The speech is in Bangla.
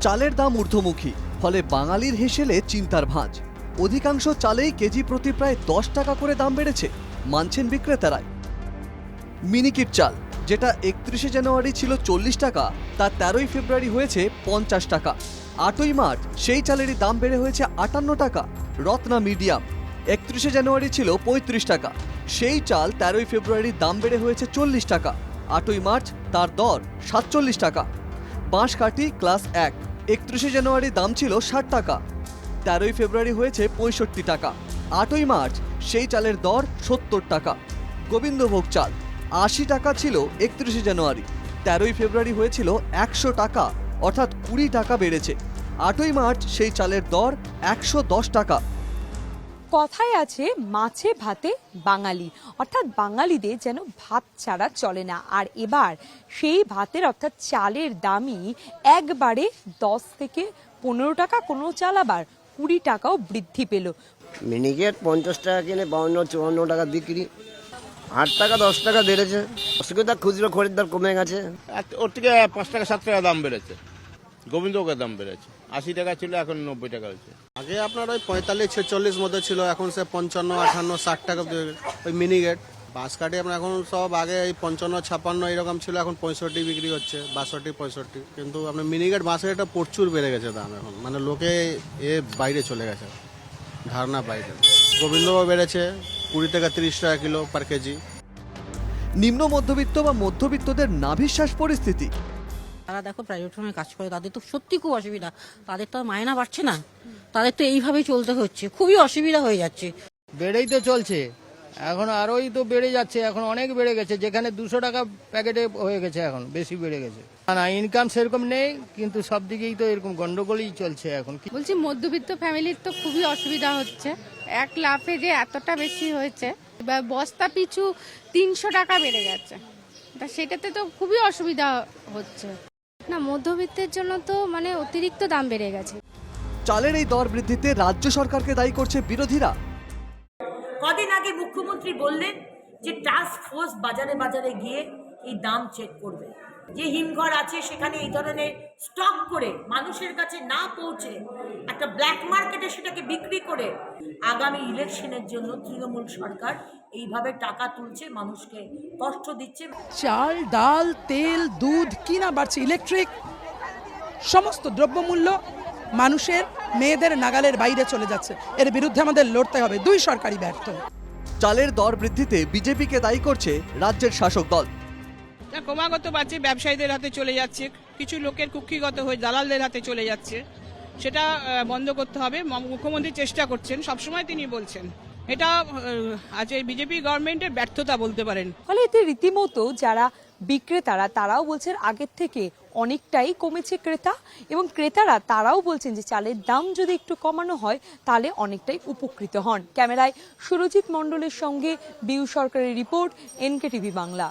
চালের দাম ঊর্ধ্বমুখী, ফলে বাঙালির হেসেলে চিন্তার ভাঁজ। অধিকাংশ চালেই কেজি প্রতি প্রায় 10 টাকা করে দাম বেড়েছে, মানছেন বিক্রেতারাই। মিনিকিট চাল, যেটা 31শে জানুয়ারি ছিল 40 টাকা, তা 13ই ফেব্রুয়ারি হয়েছে 50 টাকা। 8ই মার্চ সেই চালেরই দাম বেড়ে হয়েছে 58 টাকা। রত্না মিডিয়াম 31শে জানুয়ারি ছিল 35 টাকা, সেই চাল 13ই ফেব্রুয়ারি দাম বেড়ে হয়েছে 40 টাকা। 8ই মার্চ তার দর 47 টাকা। বাঁশকাঠি ক্লাস 1 31শে জানুয়ারি দাম ছিল 60 টাকা, 13ই ফেব্রুয়ারি হয়েছে 65 টাকা। 8ই মার্চ সেই চালের দর 70 টাকা। গোবিন্দভোগ চাল 80 টাকা ছিল 31শে জানুয়ারি, 13ই ফেব্রুয়ারি হয়েছিল 100 টাকা, অর্থাৎ 20 টাকা বেড়েছে। 8ই মার্চ সেই চালের দর 110 টাকা। কথায় আছে মাছে ভাতে বাঙালি, অর্থাৎ বাঙালিদের যেন ভাত ছাড়া চলে না। আর এবার সেই ভাতের অর্থাৎ চালের দামই একবারে 10 থেকে 15 টাকা, কোনো চাল আবার 20 টাকাও বৃদ্ধি পেল। মিনিকেট 50 টাকা কিনে 52-54 টাকা বিক্রি, 8 টাকা 10 টাকা বেড়েছে। অসুবিধা, খুচরো খরিদ্দার কমে গেছে। ওর থেকে 5 টাকা 7 টাকা দাম বেড়েছে। গোবিন্দভোগের দাম বেড়েছে, 80 টাকা ছিল এখন 90 টাকা হয়েছে। আগে আপনার ওই 45-46 মধ্যে ছিল, এখন সে 55-58-60 টাকা ওই মিনিগেট। বাঁশকাঠি আপনার এখন সব আগে এই 55-56 এরকম ছিল, এখন 65 বিক্রি হচ্ছে, 62-65। কিন্তু আপনার মিনিগেট বাঁশকাঠিটা প্রচুর বেড়ে গেছে দাম এখন, মানে লোকে বাইরে চলে গেছে, ধারণা বাইরে। গোবিন্দভোগ বেড়েছে 20 থেকে 30 টাকা কিলো পার কেজি। নিম্ন মধ্যবিত্ত বা মধ্যবিত্তদের নাভিশ্বাস পরিস্থিতি। তারা দেখো প্রাইভেট ফার্মে কাজ করে, তাদের তো সত্যি খুব অসুবিধা। তাদের তো মায়না বাড়ছে না, তাদের তো এইভাবেই চলতে হচ্ছে, খুবই অসুবিধা হয়ে যাচ্ছে। বেড়েই তো চলছে, এখন আরোই তো বেড়ে যাচ্ছে, এখন অনেক বেড়ে গেছে, যেখানে 200 টাকা প্যাকেটে হয়ে গেছে, এখন বেশি বেড়ে গেছে। না, ইনকাম সেরকম নেই, কিন্তু সব দিকেই তো এরকম গন্ডগোলই চলছে এখন। বলছি মধ্যবিত্ত ফ্যামিলির তো খুবই অসুবিধা হচ্ছে, এক লাফে যে এতটা বেশি হয়েছে, বস্তা পিছু 300 টাকা বেড়ে গেছে, তা সেটাতে তো খুবই অসুবিধা হচ্ছে। না, মধ্যবিত্তের জন্য তো মানে অতিরিক্ত দাম বেড়ে গেছে। চালের এই দর বৃদ্ধিতে রাজ্য সরকারকে দায়ী করছে বিরোধীরা। কদিন আগে মুখ্যমন্ত্রী বললেন যে টাস্ক ফোর্স বাজারে বাজারে গিয়ে এই দাম চেক করবে। যে হিমঘর আছে সেখানে এই ধরনের স্টক করে মানুষের কাছে না পৌঁছে একটা ব্ল্যাক মার্কেটে সেটাকে বিক্রি করে আগামী ইলেকশনের জন্য তৃণমূল সরকার এইভাবে টাকা তুলছে, মানুষকে কষ্ট দিচ্ছে। চাল, ডাল, তেল, দুধ কিনা বাড়ছে, ইলেকট্রিক, সমস্ত দ্রব্যমূল্য মানুষের মেয়েদের নাগালের বাইরে চলে যাচ্ছে। এর বিরুদ্ধে আমাদের লড়তে হবে, দুই সরকারই ব্যর্থ। চালের দর বৃদ্ধিতে বিজেপিকে দায়ী করছে রাজ্যের শাসক দল। ক্রমাগত বাড়ছে, ব্যবসায়ীদের হাতে চলে যাচ্ছে, কিছু লোকের কুক্ষিগত হয়ে দালালদের হাতে চলে যাচ্ছে, সেটা বন্ধ করতে হবে। মুখ্যমন্ত্রী চেষ্টা করছেন, সবসময় তিনি বলছেন, এটা আজ এই বিজেপি গভর্নমেন্টের ব্যর্থতা বলতে পারেন। ফলে এতে রীতিমতো যারা বিক্রেতারা তারাও বলছেন আগের থেকে অনেকটাই কমেছে ক্রেতা, এবং ক্রেতারা তারাও বলছেন যে চালের দাম যদি একটু কমানো হয় তাহলে অনেকটাই উপকৃত হন। ক্যামেরায় সুরজিৎ মণ্ডলের সঙ্গে বিউ সরকারের রিপোর্ট, NK টিভি বাংলা।